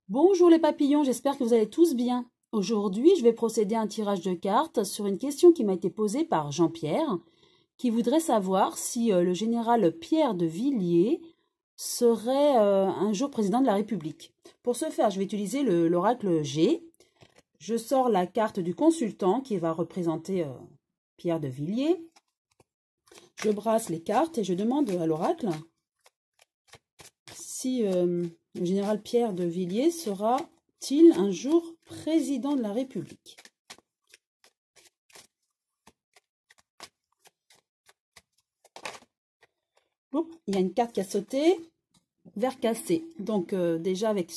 Bonjour les papillons, j'espère que vous allez tous bien. Aujourd'hui, je vais procéder à un tirage de cartes sur une question qui m'a été posée par Jean-Pierre, qui voudrait savoir si le général Pierre de Villiers serait un jour président de la République. Pour ce faire, je vais utiliser l'oracle G. Je sors la carte du consultant qui va représenter Pierre de Villiers. Je brasse les cartes et je demande à l'oracle si le général Pierre de Villiers sera-t-il un jour président de la République. Oups, il y a une carte qui a sauté, vert cassé. Donc déjà avec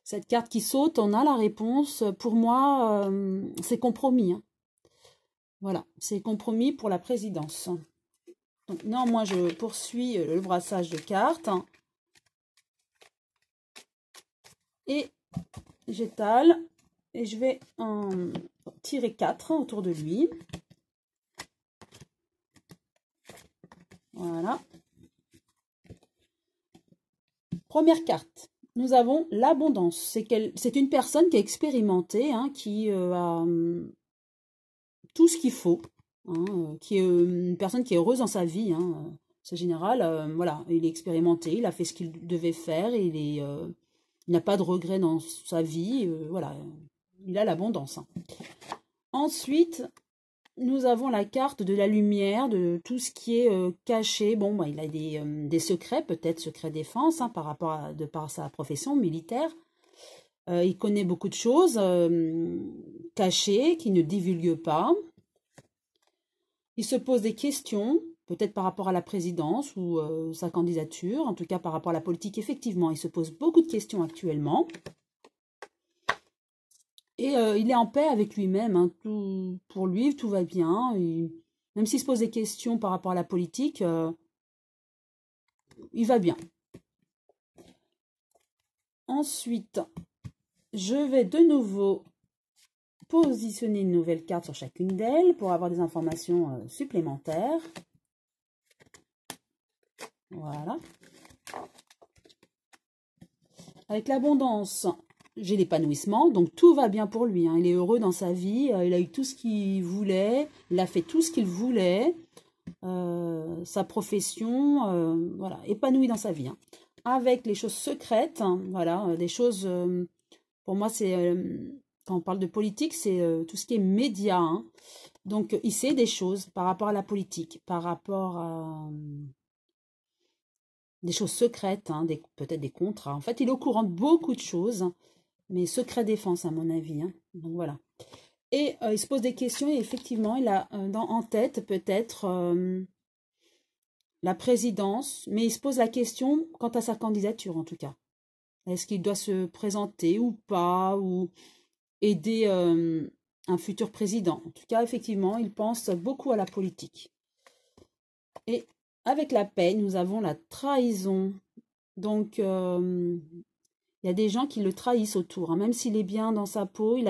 cette carte qui saute, on a la réponse. Pour moi, c'est compromis, hein. Voilà, c'est compromis pour la présidence. Donc, néanmoins, je poursuis le brassage de cartes. Et j'étale. Et je vais en tirer 4 autour de lui. Voilà. Première carte. Nous avons l'abondance. C'est une personne qui est expérimentée, hein, qui a tout ce qu'il faut, hein, qui est une personne qui est heureuse dans sa vie, hein. C'est général, voilà, il est expérimenté, il a fait ce qu'il devait faire, il n'a pas de regrets dans sa vie, voilà, il a l'abondance, hein. Ensuite, nous avons la carte de la lumière, de tout ce qui est caché. Bon, bah, il a des secrets, peut-être secret défense, hein, de par sa profession militaire. Il connaît beaucoup de choses cachées, qu'il ne divulgue pas. Il se pose des questions, peut-être par rapport à la présidence ou sa candidature, en tout cas par rapport à la politique, effectivement, il se pose beaucoup de questions actuellement. Et il est en paix avec lui-même, hein. Pour lui, tout va bien. Même s'il se pose des questions par rapport à la politique, il va bien. Ensuite, je vais de nouveau positionner une nouvelle carte sur chacune d'elles pour avoir des informations supplémentaires. Voilà. Avec l'abondance, j'ai l'épanouissement, donc tout va bien pour lui, hein. Il est heureux dans sa vie, il a eu tout ce qu'il voulait, il a fait tout ce qu'il voulait, sa profession, voilà, épanoui dans sa vie, hein. Avec les choses secrètes, hein, voilà, des choses, pour moi, c'est, quand on parle de politique, c'est tout ce qui est média, hein. Donc, il sait des choses par rapport à la politique, par rapport à des choses secrètes, hein, peut-être des contrats. En fait, il est au courant de beaucoup de choses, mais secret défense à mon avis, hein. Donc voilà. Et il se pose des questions et effectivement, il a en tête peut-être la présidence, mais il se pose la question quant à sa candidature en tout cas. Est-ce qu'il doit se présenter ou pas, ou aider un futur président? En tout cas, effectivement, il pense beaucoup à la politique. Et avec la paix, nous avons la trahison. Donc, il y a des gens qui le trahissent autour, hein. Même s'il est bien dans sa peau, il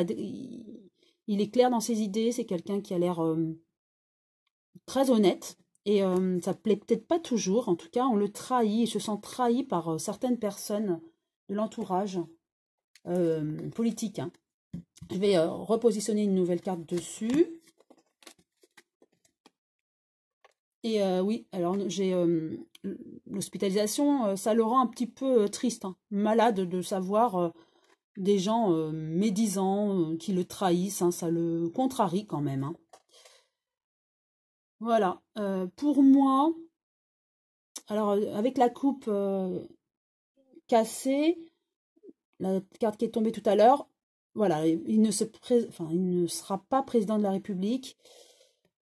est clair dans ses idées, c'est quelqu'un qui a l'air très honnête. Et ça plaît peut-être pas toujours, en tout cas, on le trahit, il se sent trahi par certaines personnes de l'entourage politique, hein. Je vais repositionner une nouvelle carte dessus. Et oui, alors j'ai l'hospitalisation, ça le rend un petit peu triste, hein, malade de savoir des gens médisants qui le trahissent, hein, ça le contrarie quand même, hein. Voilà, pour moi, alors avec la coupe cassée, la carte qui est tombée tout à l'heure, voilà, il ne sera pas président de la République.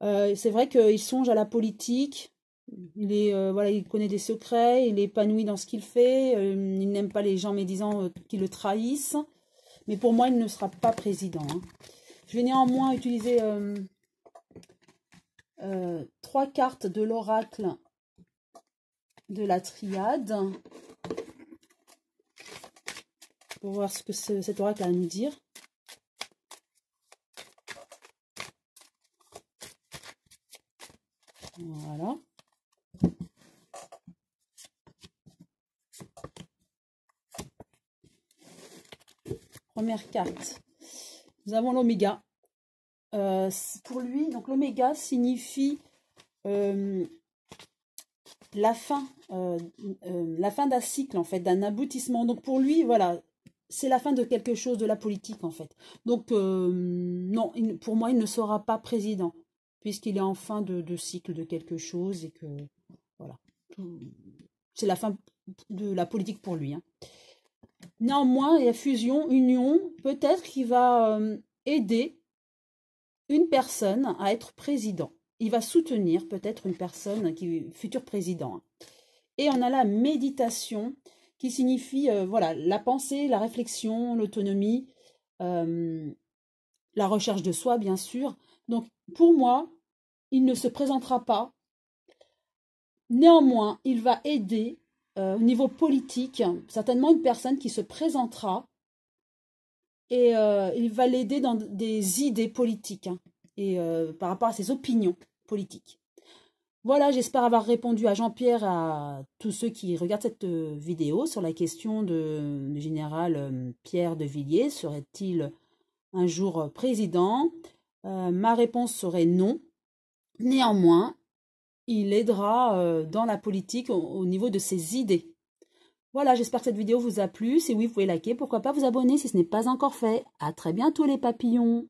C'est vrai qu'il songe à la politique. Voilà, il connaît des secrets, il est épanoui dans ce qu'il fait, il n'aime pas les gens médisants qui le trahissent. Mais pour moi, il ne sera pas président, hein. Je vais néanmoins utiliser 3 cartes de l'oracle de la triade pour voir ce que cet oracle a à nous dire. Voilà. Première carte. Nous avons l'oméga. Pour lui, donc l'oméga signifie la fin d'un cycle, en fait, d'un aboutissement. Donc pour lui, voilà, c'est la fin de quelque chose, de la politique, en fait. Donc non, pour moi, il ne sera pas président, puisqu'il est en fin de cycle de quelque chose et que, voilà, c'est la fin de la politique pour lui. Hein. Néanmoins, il y a fusion, union, peut-être qu'il va aider une personne à être président. Il va soutenir peut-être une personne qui est futur président. Et on a la méditation qui signifie voilà, la pensée, la réflexion, l'autonomie, la recherche de soi, bien sûr. Donc, pour moi, il ne se présentera pas. Néanmoins, il va aider au niveau politique, certainement une personne qui se présentera et il va l'aider dans des idées politiques hein, et par rapport à ses opinions politiques. Voilà, j'espère avoir répondu à Jean-Pierre, à tous ceux qui regardent cette vidéo sur la question du général Pierre de Villiers. Serait-il un jour président? Ma réponse serait non. Néanmoins, il aidera dans la politique au niveau de ses idées. Voilà, j'espère que cette vidéo vous a plu. Si oui, vous pouvez liker. Pourquoi pas vous abonner si ce n'est pas encore fait. À très bientôt les papillons.